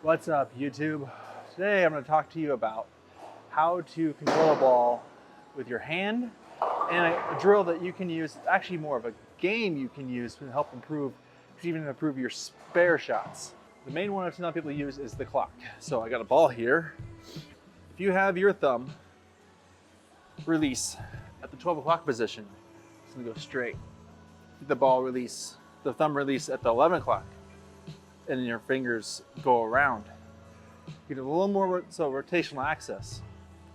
What's up, YouTube? Today I'm going to talk to you about how to control a ball with your hand and a drill that you can use. It's actually more of a game you can use to help improve, even improve your spare shots. The main one I've seen a lot of people use is the clock. So I got a ball here. If you have your thumb release at the 12 o'clock position, it's going to go straight. The ball release, the thumb release at the 11 o'clock. And then your fingers go around. You get a little more rotational access.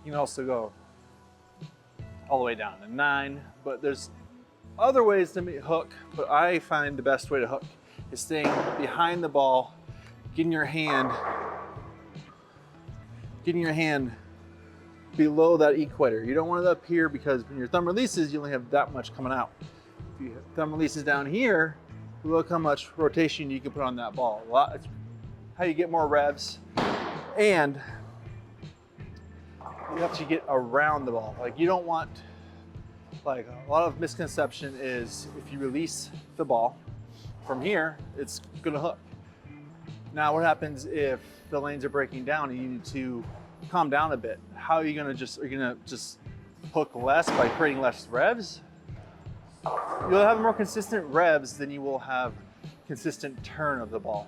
You can also go all the way down to 9, but there's other ways to hook, but I find the best way to hook is staying behind the ball, getting your hand below that equator. You don't want it up here because when your thumb releases, you only have that much coming out. If your thumb releases down here, look how much rotation you can put on that ball. It's how you get more revs, and you have to get around the ball. Like, you don't want, like, a lot of misconception is if you release the ball from here, it's gonna hook. Now, what happens if the lanes are breaking down and you need to calm down a bit? How are you gonna are you gonna just hook less by creating less revs? You'll have more consistent revs than you will have consistent turn of the ball.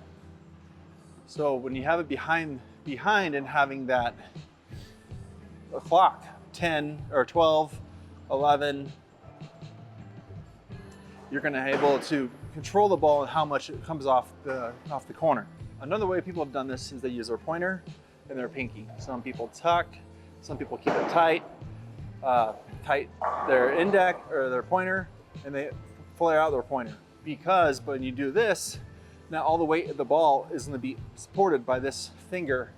So when you have it behind and having that clock, 10 or 12, 11, you're gonna be able to control the ball and how much it comes off the corner. Another way people have done this is they use their pointer and their pinky. Some people tuck, some people keep it tight their index or their pointer, and they flare out their pointer. Because when you do this, now all the weight of the ball is going to be supported by this finger.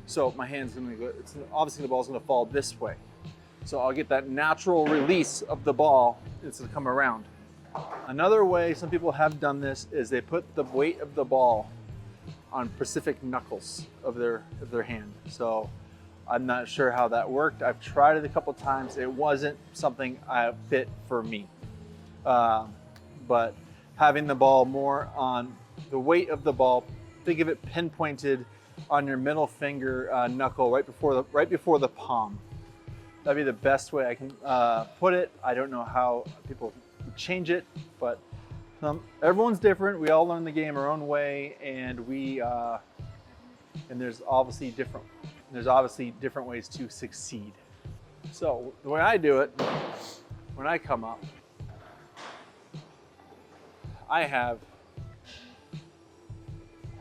So my hand's going to go, obviously the ball's going to fall this way. So I'll get that natural release of the ball. It's going to come around. Another way some people have done this is they put the weight of the ball on specific knuckles of their hand. So I'm not sure how that worked. I've tried it a couple times. It wasn't something fit for me. But having the ball more on the weight of the ball, think of it pinpointed on your middle finger knuckle right before the palm. That'd be the best way I can put it. I don't know how people change it, but everyone's different. We all learn the game our own way, and there's obviously different ways to succeed. So the way I do it, when I come up, I have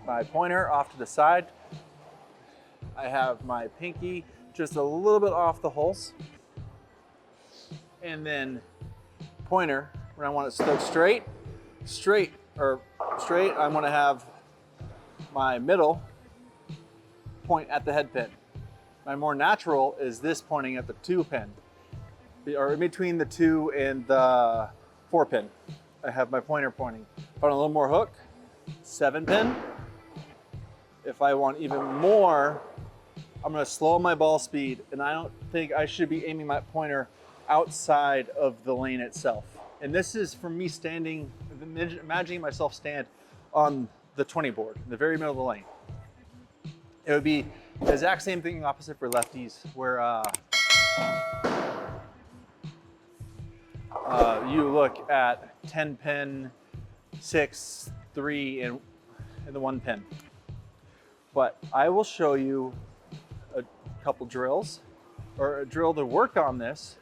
my pointer off to the side. I have my pinky just a little bit off the holes. And then pointer, when I want it stuck straight, I want to have my middle point at the head pin. My more natural is this pointing at the 2 pin, or in between the 2 and the 4 pin. I have my pointer pointing. If I want a little more hook, 7 pin. If I want even more, I'm gonna slow my ball speed, and I don't think I should be aiming my pointer outside of the lane itself. And this is from me standing, imagining myself stand on the 20 board, in the very middle of the lane. It would be the exact same thing opposite for lefties, where you look at 10 pin, 6, 3, and the 1 pin. But I will show you a couple drills, or a drill to work on this.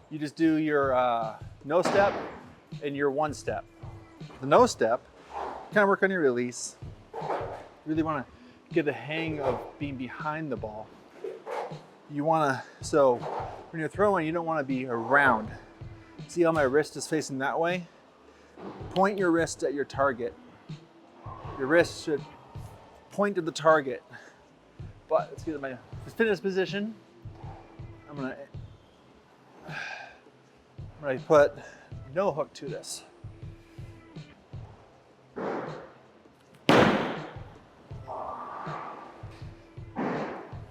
You just do your no step and your 1 step. The no step, kind of work on your release. You really want to get the hang of being behind the ball. So when you're throwing, you don't want to be around. See how my wrist is facing that way? Point your wrist at your target. Your wrist should point to the target. But let's get my fitness position. I'm gonna put no hook to this.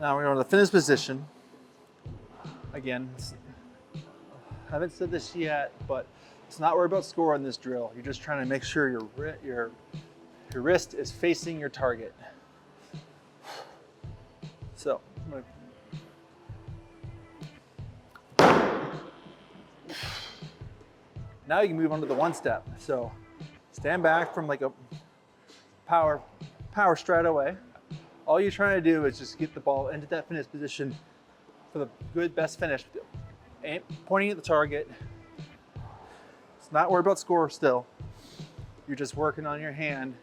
Now we're going to the fitness position. Again, I haven't said this yet, but it's not worried about score on this drill. You're just trying to make sure your Your wrist is facing your target. So, now you can move on to the one step. So stand back from like a power straight away. All you're trying to do is just get the ball into that finish position for the good, best finish. Pointing at the target. It's not worried about score still. You're just working on your hand.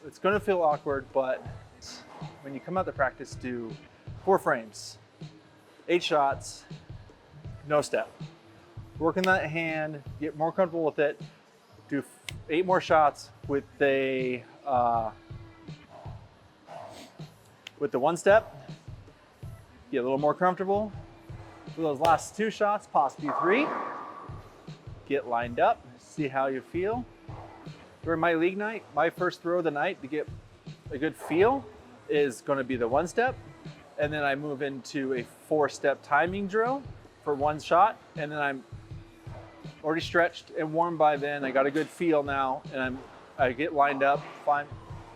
It's gonna feel awkward, but when you come out to practice, do 4 frames, 8 shots, no step. Work on that hand, get more comfortable with it. Do 8 more shots with the one step. Get a little more comfortable. For those last 2 shots, possibly 3. Get lined up, see how you feel. During my league night, my first throw of the night to get a good feel is going to be the one step. And then I move into a 4-step timing drill for 1 shot. And then I'm already stretched and warm by then. I got a good feel now, and I get lined up,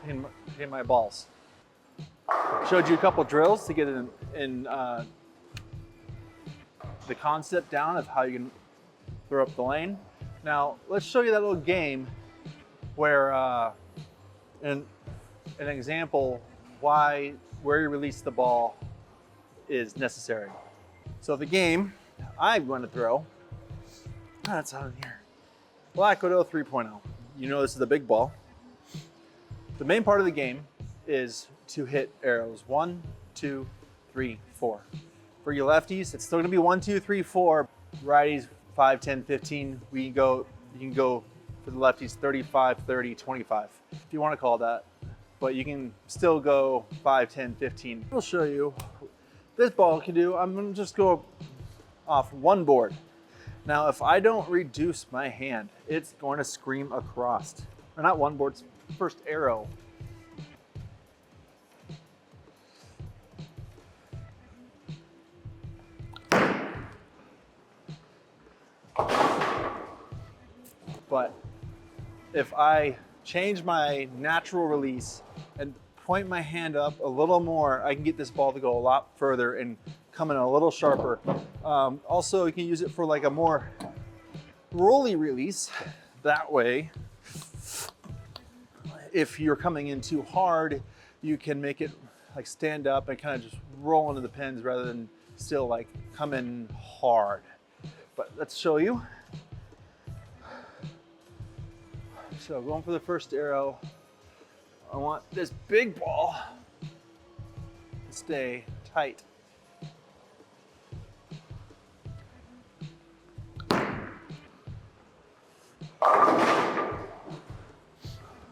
hitting my balls. Showed you a couple drills to get in the concept down of how you can throw up the lane. Now, let's show you that little game where, an example where you release the ball is necessary. So the game I'm going to throw, that's out of here. Black Widow 3.0. You know this is the big ball. The main part of the game is to hit arrows 1, 2, 3, 4. For you lefties, it's still going to be 1, 2, 3, 4. Righties 5, 10, 15. You can go for the lefties 35, 30, 25, if you want to call that. But you can still go 5, 10, 15. I'll show you this ball can do. I'm going to just go off one board. Now, if I don't reduce my hand, it's going to scream across. Or not one board, it's first arrow. But if I change my natural release and point my hand up a little more, I can get this ball to go a lot further and come in a little sharper. Also, you can use it for like a more rolly release. That way, if you're coming in too hard, you can make it like stand up and kind of just roll into the pins rather than still like come in hard. But let's show you. So going for the first arrow, I want this big ball to stay tight.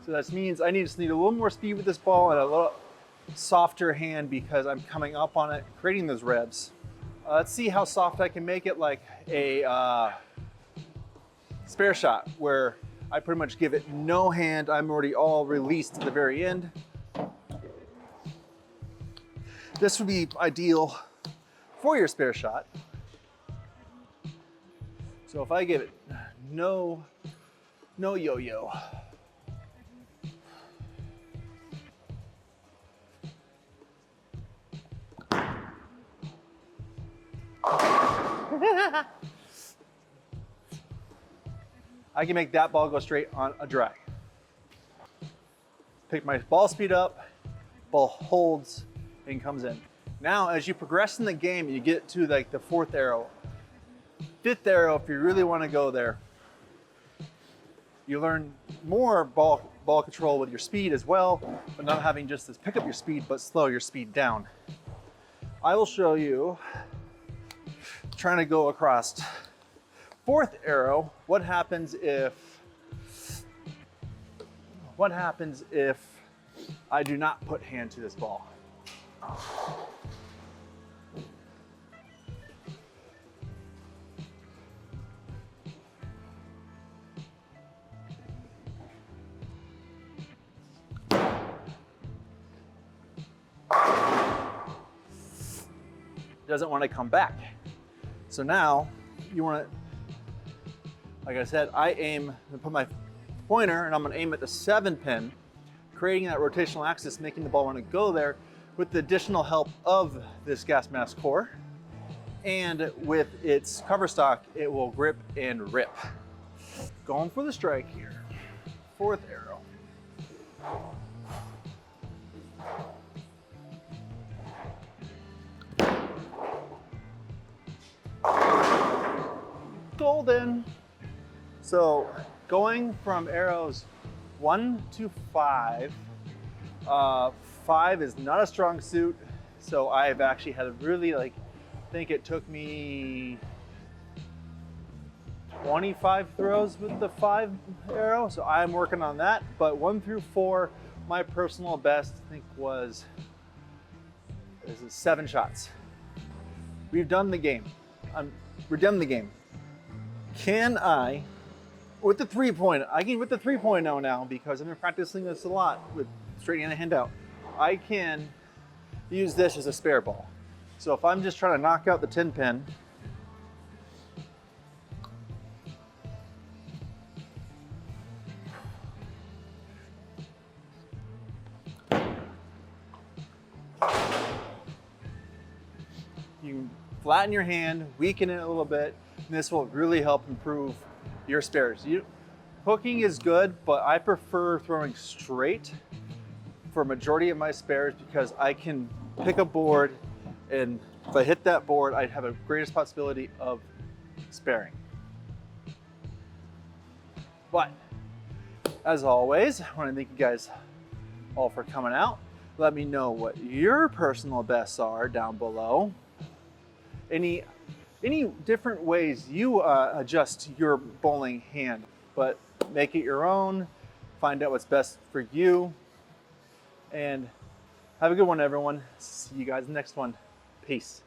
So that means I just need a little more speed with this ball and a little softer hand because I'm coming up on it, creating those revs. Let's see how soft I can make it, like a spare shot where I pretty much give it no hand. I'm already all released at the very end. This would be ideal for your spare shot. So if I give it no yo-yo. I can make that ball go straight on a drag. Pick my ball speed up, ball holds and comes in. Now, as you progress in the game, you get to like the 4th arrow. 5th arrow, if you really want to go there, you learn more ball control with your speed as well, but not having just this pick up your speed, but slow your speed down. I will show you trying to go across 4th arrow. What happens if I do not put hand to this ball? doesn't want to come back. So now you want to, like I said, I put my pointer and I'm going to aim at the 7 pin, creating that rotational axis, making the ball want to go there with the additional help of this gas mask core. And with its cover stock, it will grip and rip. Going for the strike here. 4th arrow. Golden. So going from arrows 1 to 5, 5 is not a strong suit. So I've actually had a really I think it took me 25 throws with the 5 arrow. So I'm working on that. But 1 through 4, my personal best I think was 7 shots. We've done the game. We're done the game. Can I, with the 3-point, I can with the 3-point now because I've been practicing this a lot with straightening the hand out. I can use this as a spare ball. So if I'm just trying to knock out the 10 pin, you can flatten your hand, weaken it a little bit, and this will really help improve your spares. Hooking is good, but I prefer throwing straight for a majority of my spares because I can pick a board, and if I hit that board, I'd have a greatest possibility of sparing. But as always, I want to thank you guys all for coming out. Let me know what your personal bests are down below. Any different ways you adjust your bowling hand, but make it your own. Find out what's best for you. And have a good one, everyone. See you guys in the next one. Peace.